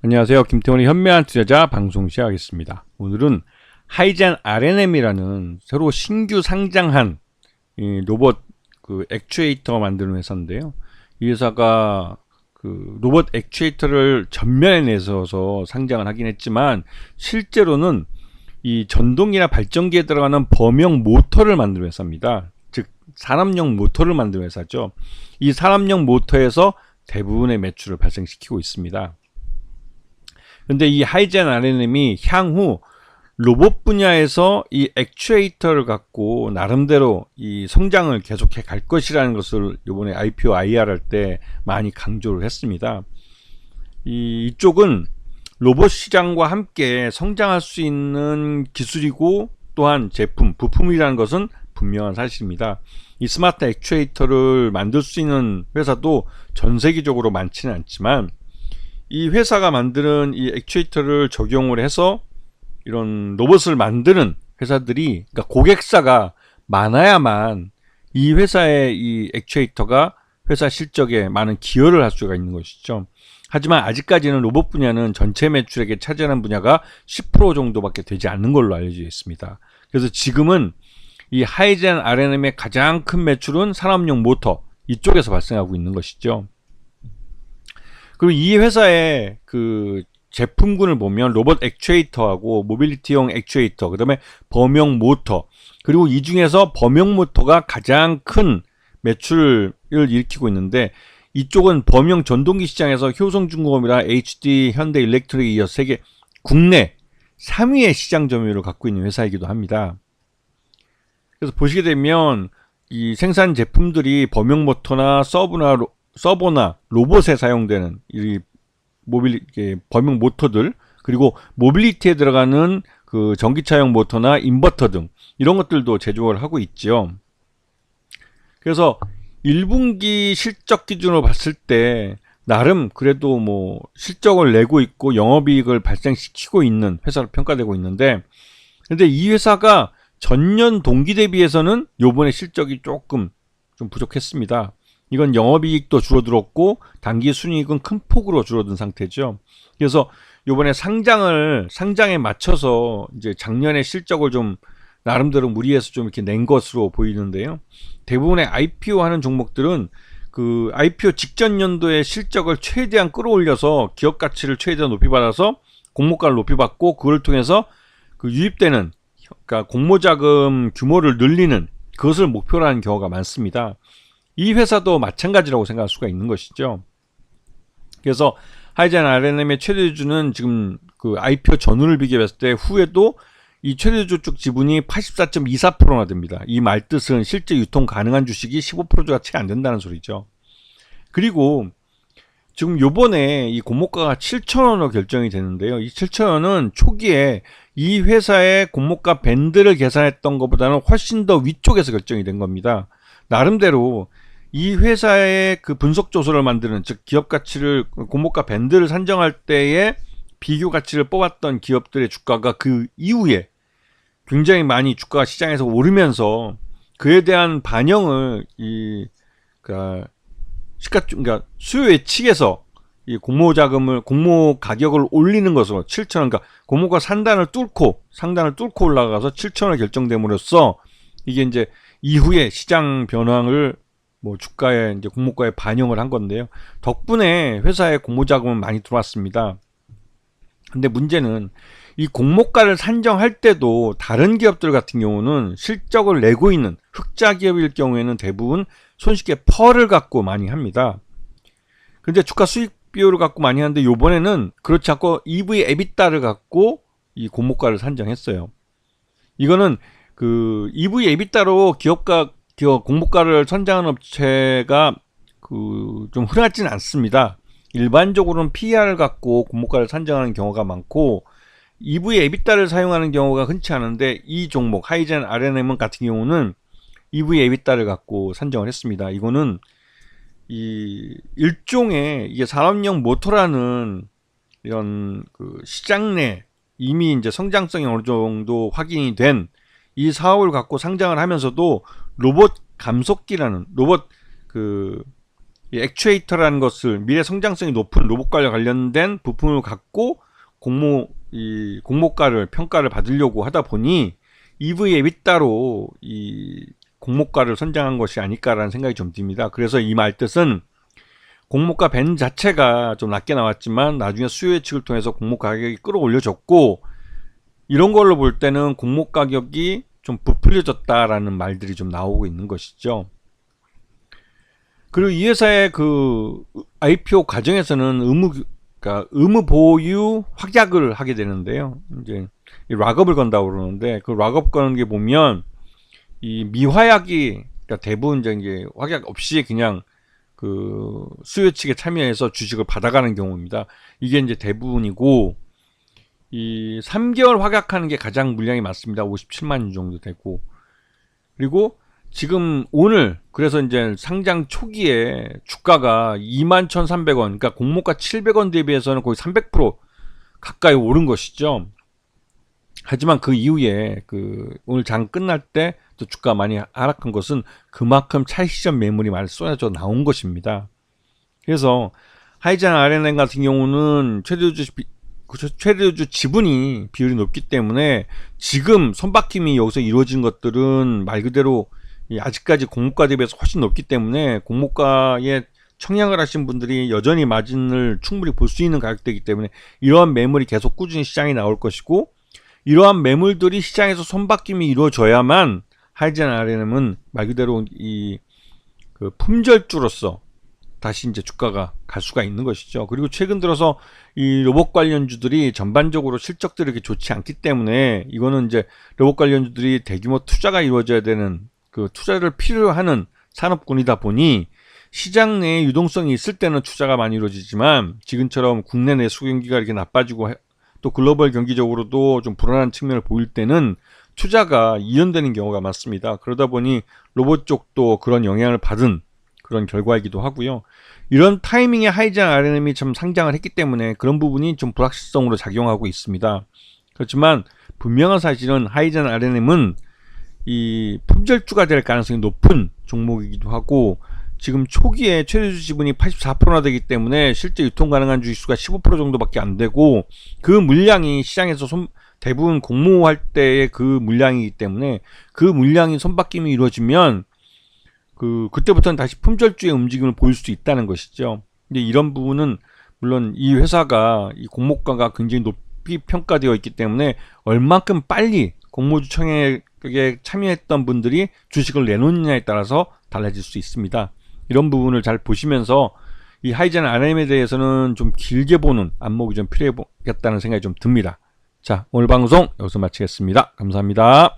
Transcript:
안녕하세요. 김태원의 현명한 투자자 방송 시작하겠습니다. 오늘은 하이젠 RNM이라는 새로 신규 상장한 이 로봇 액추에이터 만드는 회사인데요. 이 회사가 로봇 액추에이터를 전면에 내서서 상장을 하긴 했지만 실제로는 이 전동기나 발전기에 들어가는 범용 모터를 만드는 회사입니다. 즉 산업용 모터를 만드는 회사죠. 이 산업용 모터에서 대부분의 매출을 발생시키고 있습니다. 근데 이 하이젠 RNM이 향후 로봇 분야에서 이 액추에이터를 갖고 나름대로 이 성장을 계속해 갈 것이라는 것을 이번에 IPO IR 할 때 많이 강조를 했습니다. 이쪽은 로봇 시장과 함께 성장할 수 있는 기술이고 또한 제품, 부품이라는 것은 분명한 사실입니다. 이 스마트 액추에이터를 만들 수 있는 회사도 전 세계적으로 많지는 않지만 이 회사가 만드는 이 액추에이터를 적용을 해서 이런 로봇을 만드는 회사들이, 그러니까 고객사가 많아야만 이 회사의 이 액추에이터가 회사 실적에 많은 기여를 할 수가 있는 것이죠. 하지만 아직까지는 로봇 분야는 전체 매출액에 차지하는 분야가 10% 정도밖에 되지 않는 걸로 알려져 있습니다. 그래서 지금은 이 하이젠 RNM의 가장 큰 매출은 산업용 모터 이쪽에서 발생하고 있는 것이죠. 그리고 이 회사의 제품군을 보면 로봇 액추에이터하고 모빌리티용 액추에이터, 그 다음에 범용 모터, 그리고 이 중에서 범용 모터가 가장 큰 매출을 일으키고 있는데 이쪽은 범용 전동기 시장에서 효성중공업이랑 HD 현대일렉트릭에 이어 세계 국내 3위의 시장 점유율을 갖고 있는 회사이기도 합니다. 그래서 보시게 되면 이 생산 제품들이 범용 모터나 서버나 로봇에 사용되는 이 범용 모터들, 그리고 모빌리티에 들어가는 전기차용 모터나 인버터 등 이런 것들도 제조를 하고 있죠. 그래서 1분기 실적 기준으로 봤을 때 나름 그래도 뭐 실적을 내고 있고 영업이익을 발생시키고 있는 회사로 평가되고 있는데, 근데 이 회사가 전년 동기 대비해서는 요번에 실적이 조금 좀 부족했습니다. 이건 영업이익도 줄어들었고 단기 순이익은 큰 폭으로 줄어든 상태죠. 그래서 요번에 상장에 맞춰서 이제 작년에 실적을 좀 나름대로 무리해서 좀 이렇게 낸 것으로 보이는데요. 대부분의 IPO 하는 종목들은 IPO 직전 연도의 실적을 최대한 끌어올려서 기업 가치를 최대한 높이 받아서 공모가를 높이 받고 그걸 통해서 유입되는, 그러니까 공모자금 규모를 늘리는 그것을 목표로 하는 경우가 많습니다. 이 회사도 마찬가지라고 생각할 수가 있는 것이죠. 그래서 하이젠 RNM의 최대주주는 지금 IPO 전후를 비교했을 때 후에도 이 최대주주 쪽 지분이 84.24%나 됩니다. 이 말뜻은 실제 유통 가능한 주식이 15%가 채 안 된다는 소리죠. 그리고 지금 요번에 이 공모가가 7,000원으로 결정이 되는데요. 이 7,000원은 초기에 이 회사의 공모가 밴드를 계산했던 것보다는 훨씬 더 위쪽에서 결정이 된 겁니다. 나름대로 이 회사의 분석 조서를 만드는, 즉 기업 가치를, 공모가 밴드를 산정할 때의 비교 가치를 뽑았던 기업들의 주가가 그 이후에 굉장히 많이 주가가 시장에서 오르면서 그에 대한 반영을 그러니까 수요 예측에서 이 공모 가격을 올리는 것으로 7,000원, 그러니까 공모가 상단을 뚫고 올라가서 7,000원에 결정됨으로써 이게 이제 이후에 시장 변화를 주가에 이제 공모가에 반영을 한 건데요. 덕분에 회사에 공모자금은 많이 들어왔습니다. 근데 문제는 이 공모가를 산정할 때도 다른 기업들 같은 경우는 실적을 내고 있는 흑자 기업일 경우에는 대부분 손쉽게 펄을 갖고 많이 합니다. 근데 주가 수익 비율을 갖고 많이 하는데 요번에는 그렇지 않고 EV EBITDA를 갖고 이 공모가를 산정했어요. 이거는 EV EBITDA로 공모가를 선정하는 업체가 좀 흔하지는 않습니다. 일반적으로는 PER을 갖고 공모가를 산정하는 경우가 많고 EV EBITDA를 사용하는 경우가 흔치 않은데 이 종목 하이젠 RNM 같은 경우는 EV EBITDA를 갖고 산정을 했습니다. 이거는 일종의 이게 산업용 모터라는 이런 시장 내 이미 이제 성장성이 어느 정도 확인이 된 이 사업을 갖고 상장을 하면서도 로봇 감속기라는 로봇 이 액추에이터라는 것을 미래 성장성이 높은 로봇과 관련된 부품을 갖고 공모가를 평가를 받으려고 하다 보니 EV에 잇따로 이 공모가를 선정한 것이 아닐까라는 생각이 좀 듭니다. 그래서 이 말 뜻은 공모가 밴 자체가 좀 낮게 나왔지만 나중에 수요 예측을 통해서 공모 가격이 끌어올려졌고, 이런 걸로 볼 때는 공모 가격이 좀 부풀려졌다라는 말들이 좀 나오고 있는 것이죠. 그리고 이 회사의 그 IPO 과정에서는 의무 보유 확약을 하게 되는데요. 이제 락업을 건다고 그러는데, 그 락업 거는 게 보면 이 미화약이, 그러니까 대부분 이제 확약 없이 그냥 그 수요 측에 참여해서 주식을 받아가는 경우입니다. 이게 이제 대부분이고, 이 3개월 확약하는 게 가장 물량이 많습니다. 57만 유 정도 되고, 그리고 지금 오늘 그래서 이제 상장 초기에 주가가 21,300원, 그러니까 공모가 700원 대비해서는 거의 300% 가까이 오른 것이죠. 하지만 그 이후에 그 오늘 장 끝날 때 또 주가 많이 하락한 것은 그만큼 차익실현 매물이 많이 쏟아져 나온 것입니다. 그래서 하이젠 RNN 같은 경우는 최대주 지분이 비율이 높기 때문에 지금 선박힘이 여기서 이루어진 것들은 말 그대로 아직까지 공모가 대비해서 훨씬 높기 때문에 공모가에 청약을 하신 분들이 여전히 마진을 충분히 볼 수 있는 가격대이기 때문에 이러한 매물이 계속 꾸준히 시장에 나올 것이고, 이러한 매물들이 시장에서 손바뀜이 이루어져야만 하이젠 RNM은 말 그대로 그 품절주로서 다시 이제 주가가 갈 수가 있는 것이죠. 그리고 최근 들어서 이 로봇 관련주들이 전반적으로 실적들이 이렇게 좋지 않기 때문에, 이거는 이제 로봇 관련주들이 대규모 투자가 이루어져야 되는 그 투자를 필요로 하는 산업군이다 보니 시장 내에 유동성이 있을 때는 투자가 많이 이루어지지만, 지금처럼 국내 내수 경기가 이렇게 나빠지고 또 글로벌 경기적으로도 좀 불안한 측면을 보일 때는 투자가 이연되는 경우가 많습니다. 그러다 보니 로봇 쪽도 그런 영향을 받은 그런 결과이기도 하고요. 이런 타이밍에 하이젠 RNM이 좀 상장을 했기 때문에 그런 부분이 좀 불확실성으로 작용하고 있습니다. 그렇지만 분명한 사실은 하이젠 RNM은 이 품절주가 될 가능성이 높은 종목이기도 하고, 지금 초기에 최대주 지분이 84%나 되기 때문에 실제 유통 가능한 주식수가 15% 정도밖에 안 되고, 그 물량이 시장에서 대부분 공모할 때의 그 물량이기 때문에 그 물량이 손바뀜이 이루어지면 그때부터는 다시 품절주의 움직임을 보일 수 있다는 것이죠. 근데 이런 부분은 물론 이 회사가 이 공모가가 굉장히 높이 평가되어 있기 때문에 얼만큼 빨리 공모주 청약에 참여했던 분들이 주식을 내놓느냐에 따라서 달라질 수 있습니다. 이런 부분을 잘 보시면서 이 하이젠 RNM에 대해서는 좀 길게 보는 안목이 좀 필요하겠다는 생각이 좀 듭니다. 자, 오늘 방송 여기서 마치겠습니다. 감사합니다.